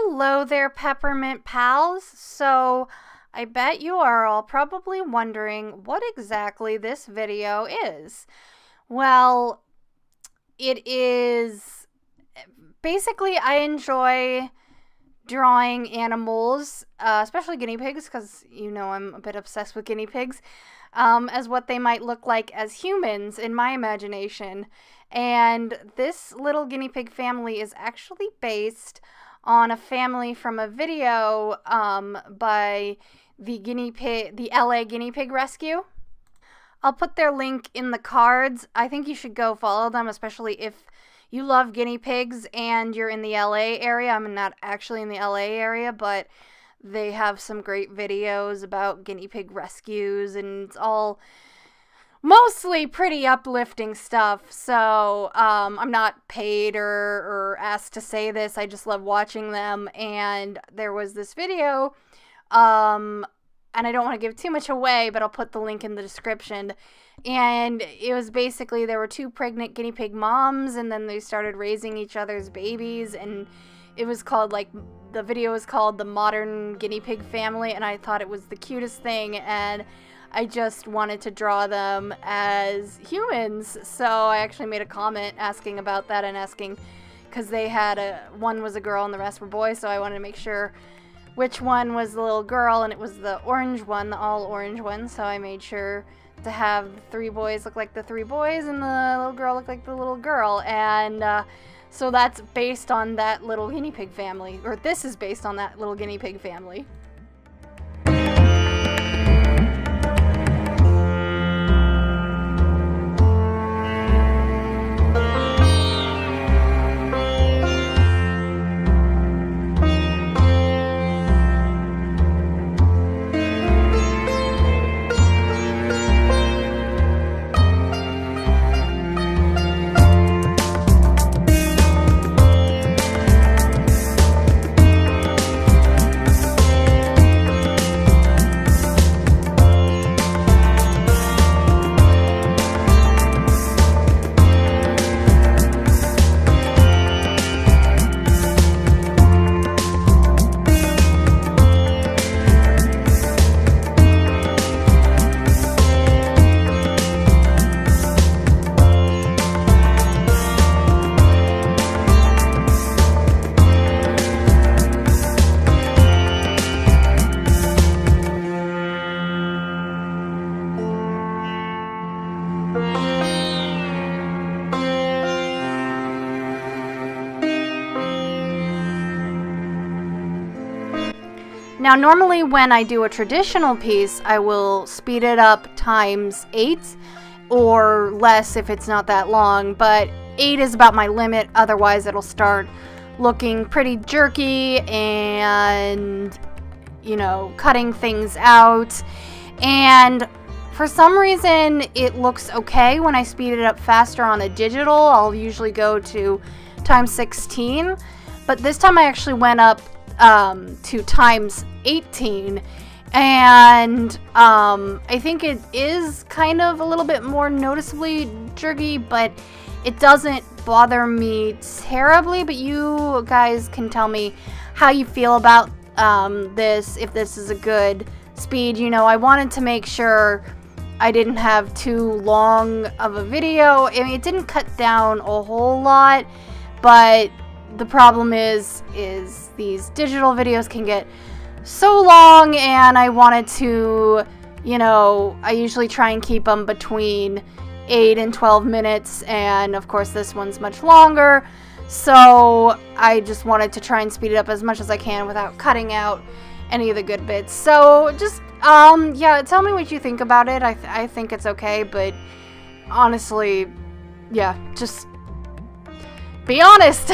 Hello there, peppermint pals. So, I bet you are all probably wondering what exactly this video is. Well, it is basically I enjoy drawing animals, especially guinea pigs, because you know I'm a bit obsessed with guinea pigs, as what they might look like as humans in my imagination. And this little guinea pig family is actually based on a family from a video by the LA Guinea Pig Rescue. I'll put their link in the cards. I think you should go follow them, especially if you love guinea pigs and you're in the LA area. I'm not actually in the LA area, but they have some great videos about guinea pig rescues, and it's all mostly pretty uplifting stuff. So I'm not paid or asked to say this. I just love watching them. And there was this video, and I don't want to give too much away, but I'll put the link in the description. And it was basically there were two pregnant guinea pig moms, and then they started raising each other's babies, and it was called, like, the video was called The Modern Guinea Pig Family, and I thought it was the cutest thing, and I just wanted to draw them as humans. So I actually made a comment asking about that, and asking, because they had one was a girl and the rest were boys, so I wanted to make sure which one was the little girl, and it was the orange one, the all orange one. So I made sure to have the three boys look like the three boys and the little girl look like the little girl. And so that's based on that little guinea pig family, or this is based on that little guinea pig family. Now, normally when I do a traditional piece, I will speed it up times 8 or less if it's not that long, but 8 is about my limit. Otherwise, it'll start looking pretty jerky and, you know, cutting things out. And for some reason, it looks okay when I speed it up faster on a digital. I'll usually go to times 16, but this time I actually went up to times 18, and I think it is kind of a little bit more noticeably jerky, but it doesn't bother me terribly. But you guys can tell me how you feel about this, if this is a good speed. You know, I wanted to make sure I didn't have too long of a video. I mean, it didn't cut down a whole lot, but the problem is these digital videos can get so long, and I wanted to, you know, I usually try and keep them between 8 and 12 minutes, and of course this one's much longer, so I just wanted to try and speed it up as much as I can without cutting out any of the good bits. So just, yeah, tell me what you think about it. I think it's okay, but honestly, yeah, just be honest.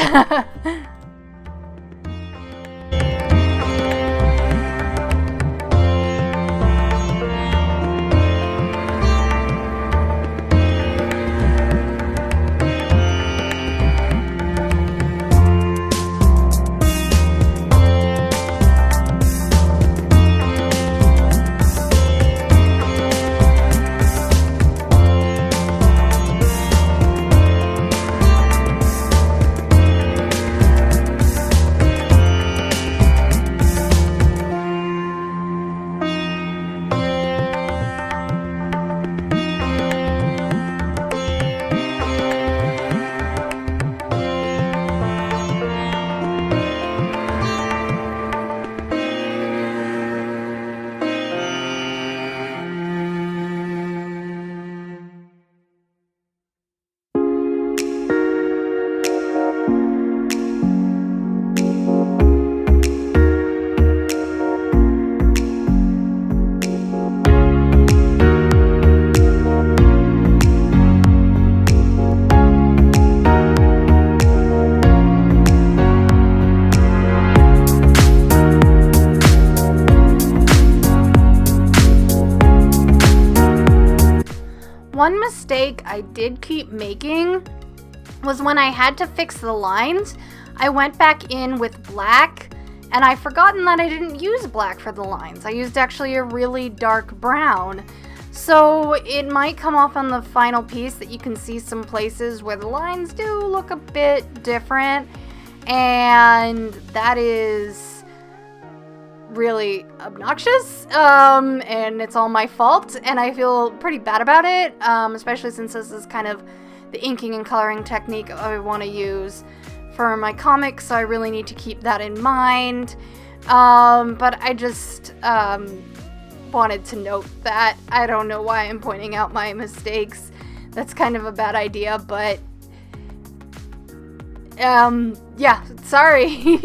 one mistake I did keep making was when I had to fix the lines, I went back in with black, and I forgotten that I didn't use black for the lines. I used actually a really dark brown. So it might come off on the final piece that you can see some places where the lines do look a bit different, and that is really obnoxious, and it's all my fault, and I feel pretty bad about it, especially since this is kind of the inking and coloring technique I want to use for my comics, so I really need to keep that in mind. But I just wanted to note that. I don't know why I'm pointing out my mistakes. That's kind of a bad idea, but yeah, sorry.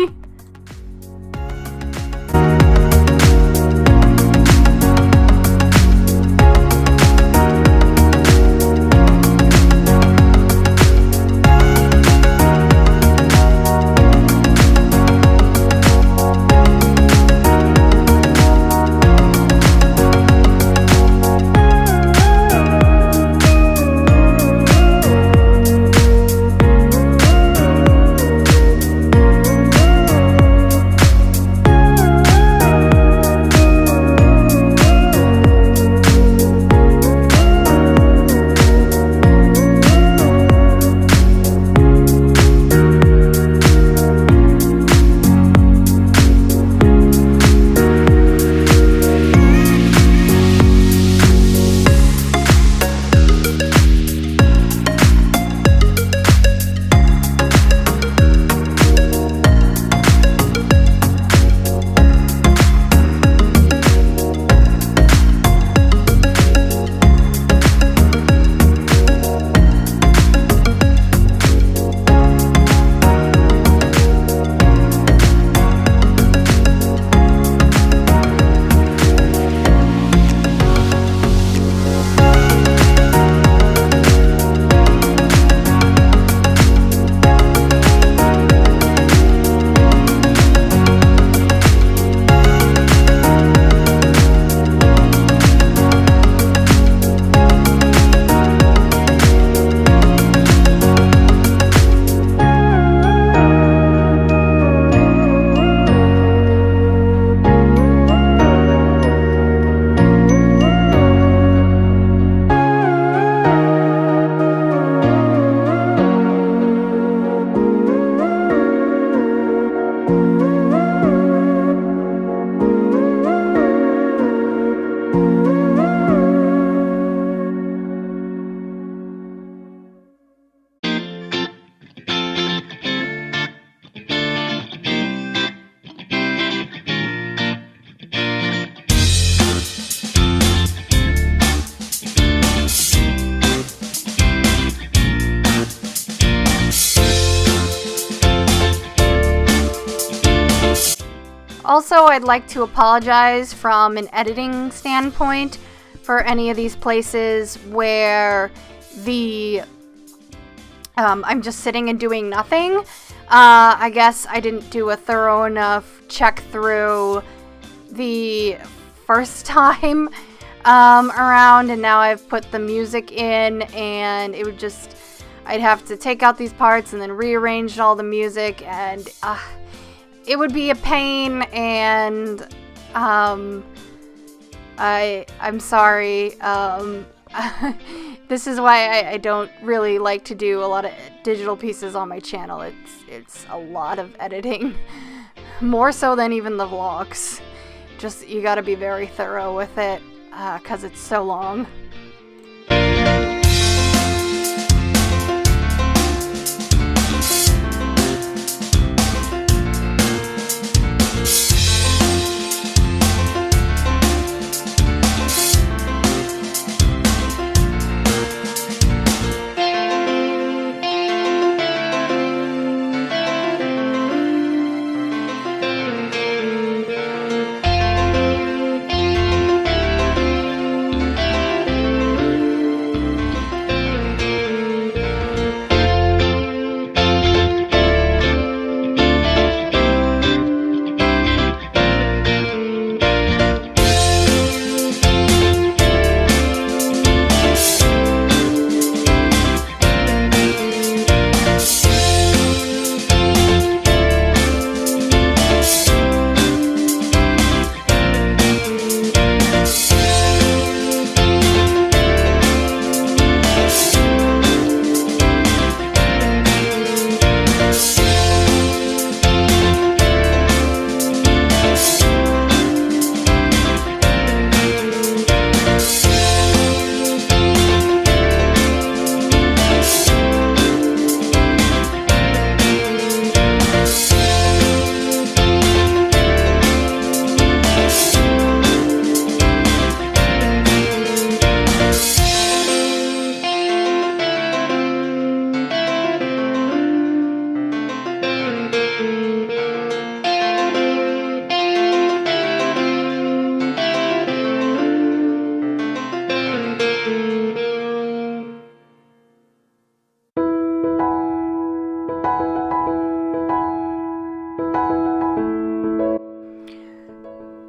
Also, I'd like to apologize from an editing standpoint for any of these places where I'm just sitting and doing nothing. I guess I didn't do a thorough enough check through the first time around, and now I've put the music in, and it would just, I'd have to take out these parts and then rearrange all the music, and it would be a pain, and I'm sorry. This is why I don't really like to do a lot of digital pieces on my channel. It's a lot of editing, more so than even the vlogs. Just, you gotta be very thorough with it, 'cause it's so long.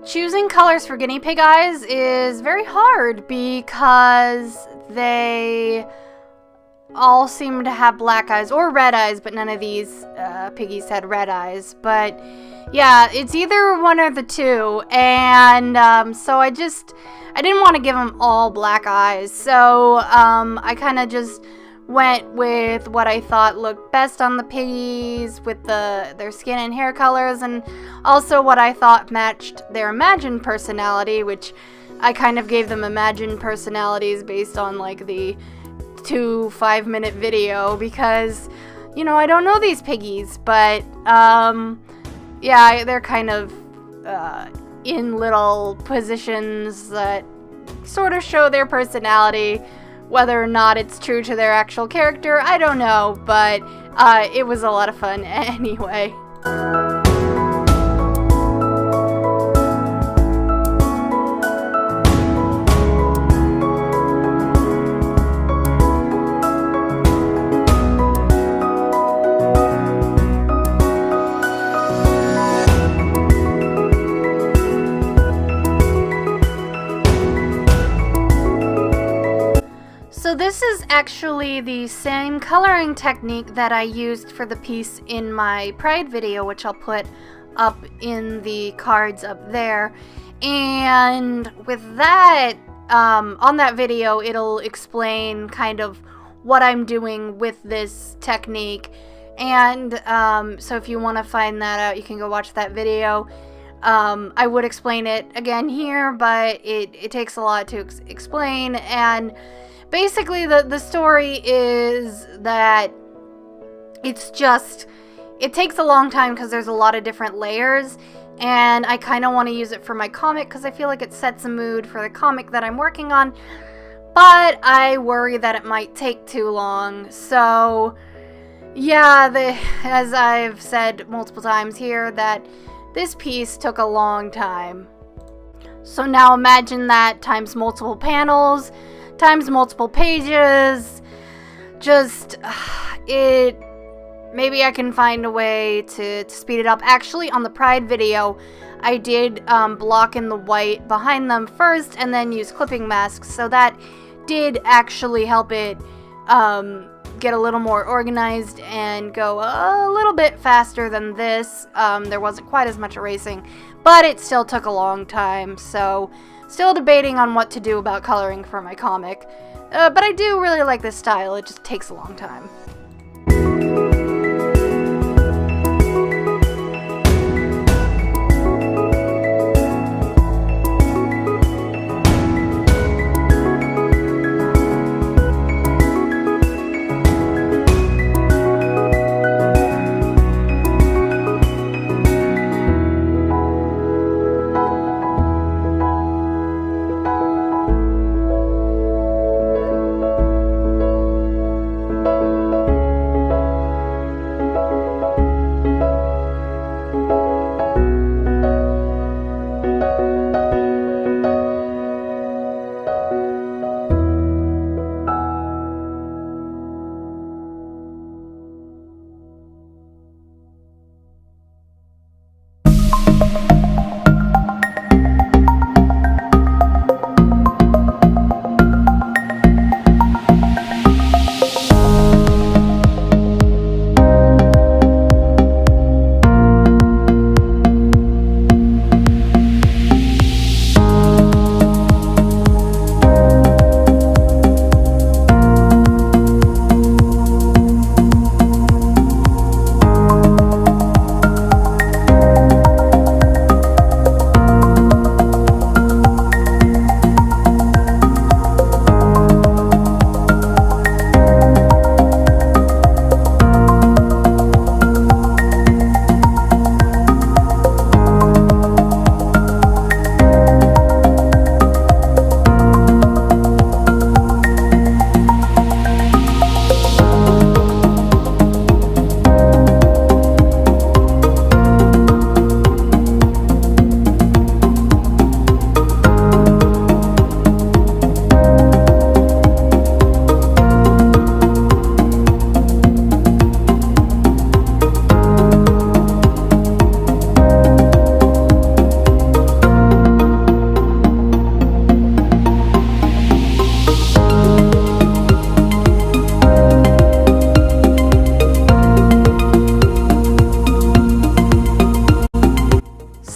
Choosing colors for guinea pig eyes is very hard because they all seem to have black eyes or red eyes, but none of these piggies had red eyes. But yeah, it's either one or the two, and so I didn't want to give them all black eyes, so I kind of just went with what I thought looked best on the piggies with their skin and hair colors, and also what I thought matched their imagined personality, which I kind of gave them imagined personalities based on like the 2 5-minute video, because you know I don't know these piggies, but yeah, they're kind of in little positions that sort of show their personality. Whether or not it's true to their actual character, I don't know, but it was a lot of fun anyway. So this is actually the same coloring technique that I used for the piece in my Pride video, which I'll put up in the cards up there. And with that, on that video, it'll explain kind of what I'm doing with this technique. And so if you want to find that out, you can go watch that video. I would explain it again here, but it takes a lot to explain. And basically, the story is that it takes a long time because there's a lot of different layers, and I kind of want to use it for my comic because I feel like it sets a mood for the comic that I'm working on, but I worry that it might take too long. So yeah, as I've said multiple times here, that this piece took a long time. So now imagine that times multiple panels, times multiple pages. Maybe I can find a way to speed it up. Actually, on the Pride video, I did block in the white behind them first and then use clipping masks, so that did actually help it get a little more organized and go a little bit faster than this. There wasn't quite as much erasing, but it still took a long time, so still debating on what to do about coloring for my comic. But I do really like this style, it just takes a long time.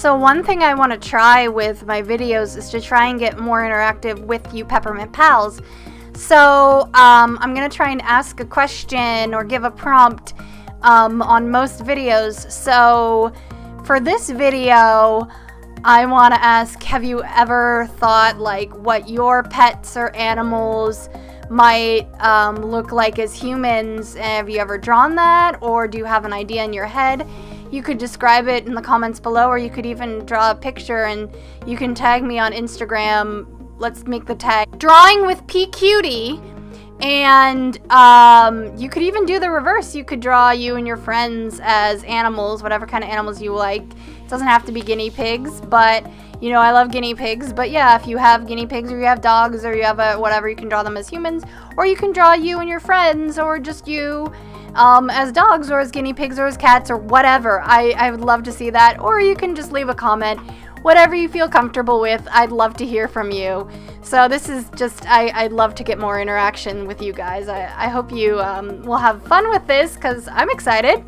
So one thing I want to try with my videos is to try and get more interactive with you Peppermint Pals. So I'm going to try and ask a question or give a prompt on most videos. So for this video, I want to ask, have you ever thought like what your pets or animals might look like as humans? Have you ever drawn that, or do you have an idea in your head? You could describe it in the comments below, or you could even draw a picture and you can tag me on Instagram. Let's make the tag Drawing with P Cutie, and you could even do the reverse. You could draw you and your friends as animals, whatever kind of animals you like. It doesn't have to be guinea pigs, but you know, I love guinea pigs. But yeah, if you have guinea pigs or you have dogs or you have whatever, you can draw them as humans, or you can draw you and your friends, or just you as dogs or as guinea pigs or as cats or whatever. I would love to see that. Or you can just leave a comment, whatever you feel comfortable with. I'd love to hear from you. So this is just, I'd love to get more interaction with you guys. I hope you will have fun with this, because I'm excited.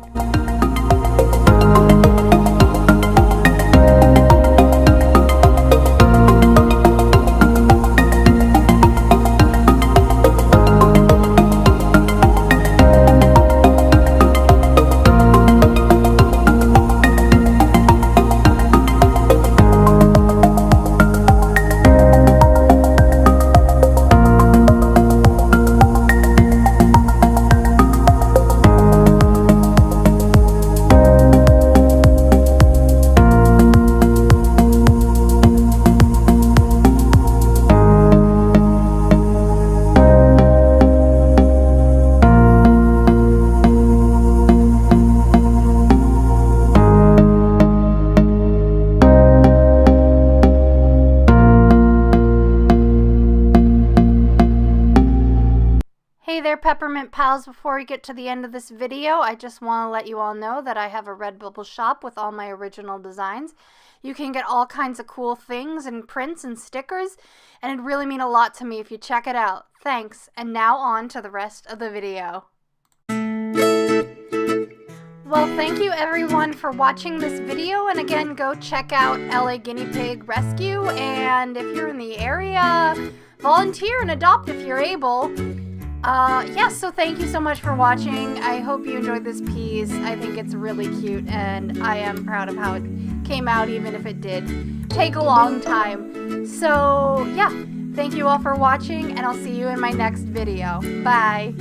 Hey there, Peppermint Pals. Before we get to the end of this video, I just want to let you all know that I have a Redbubble shop with all my original designs. You can get all kinds of cool things and prints and stickers, and it'd really mean a lot to me if you check it out. Thanks, and now on to the rest of the video. Well, thank you everyone for watching this video, and again, go check out LA Guinea Pig Rescue, and if you're in the area, volunteer and adopt if you're able. Yes, so thank you so much for watching. I hope you enjoyed this piece. I think it's really cute, and I am proud of how it came out, even if it did take a long time. So, yeah, thank you all for watching, and I'll see you in my next video. Bye!